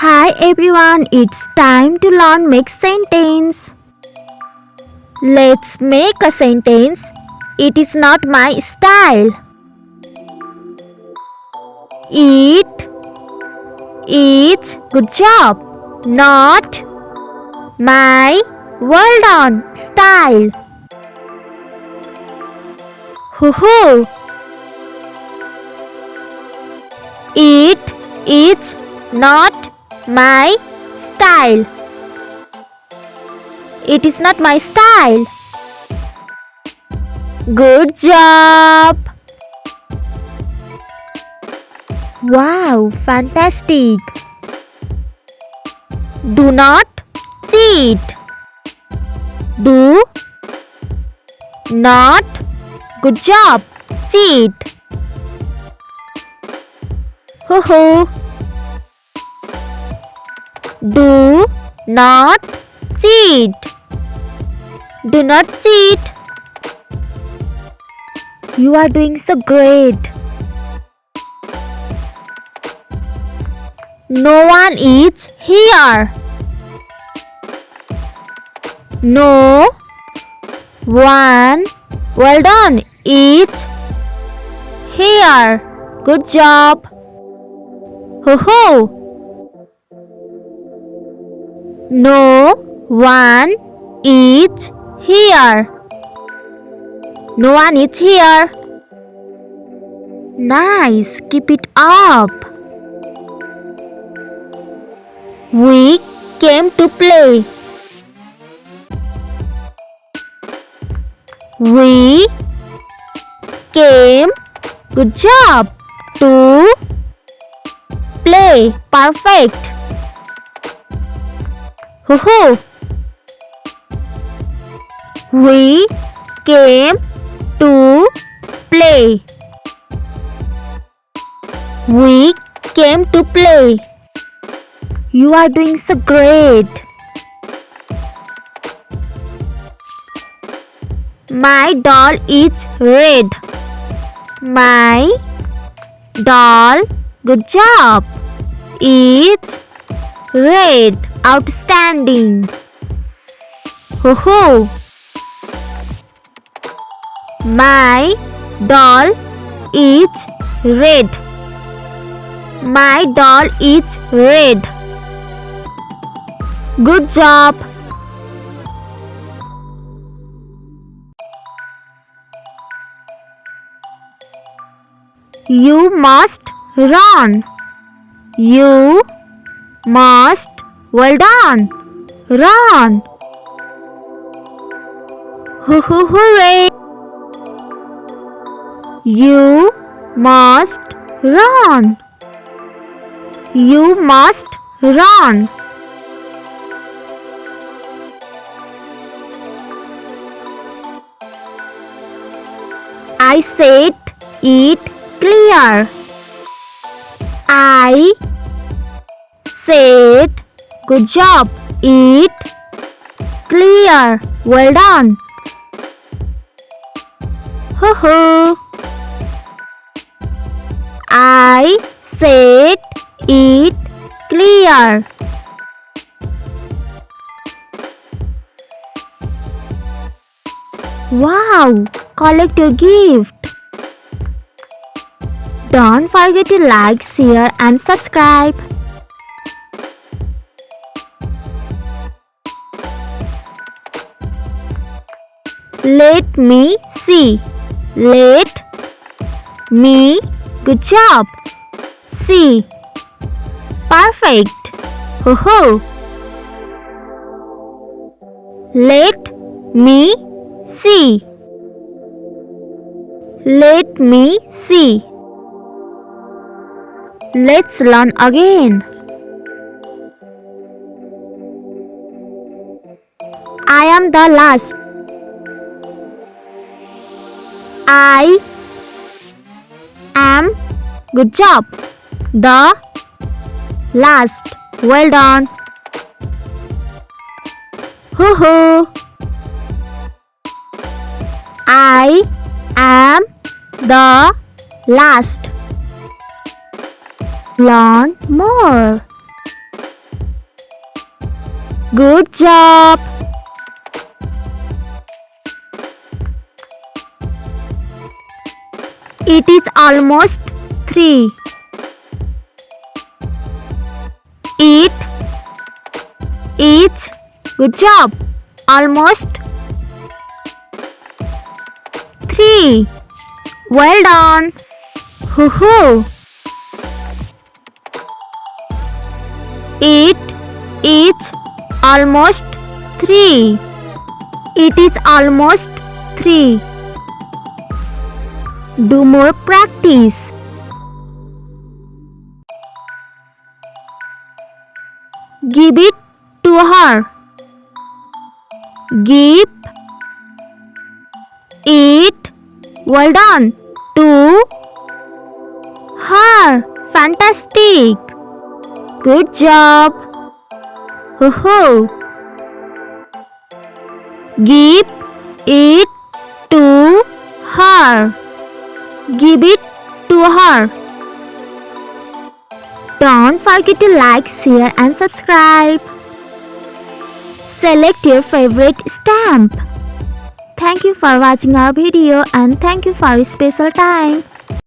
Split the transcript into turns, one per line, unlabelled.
Hi everyone, it's time to learn make sentence. Let's make a sentence. It is not my style. It is good job, not my well done style. Hoo hoo. It is not my style. It is not my style. Good job. Wow, fantastic. Do not cheat. Do not. Good job. Cheat. Hoo hoo. Do not cheat. Do not cheat. You are doing so great. No one is here. No one, well done, is here. Good job. Hoo hoo. No one is here. No one is here. Nice. Keep it up. We came to play. We came, good job, to play. Perfect. Hoo hoo. We came to play. We came to play. You are doing so great. My doll is red. My doll, good job, is red. Outstanding. Hoo hoo. My doll is red. My doll is red. Good job. You must run. You must, well done, run. Hoo hoo hooray. You must run. You must run. I said it clear. I said, good job, it clear. Well done. Hoo hoo. I said it clear. Wow, collect your gift. Don't forget to like, share and subscribe. Let me see. Let me, good job, see. Perfect. Hoo hoo. Let me see. Let me see. Let's learn again. I am the last. I am, good job, the last. Well done. Hoo hoo. I am the last. Learn more. Good job. It is almost 3. It is. Good job. Almost 3. Well done. Hoo-hoo. It is almost 3. It is almost 3. Do more practice. Give it to her. Give it. Well done. To her. Fantastic. Good job. Hoo-hoo. Give it to her. Give it to her. Don't forget to like, share and subscribe. Select your favorite stamp. Thank you for watching our video and thank you for your special time.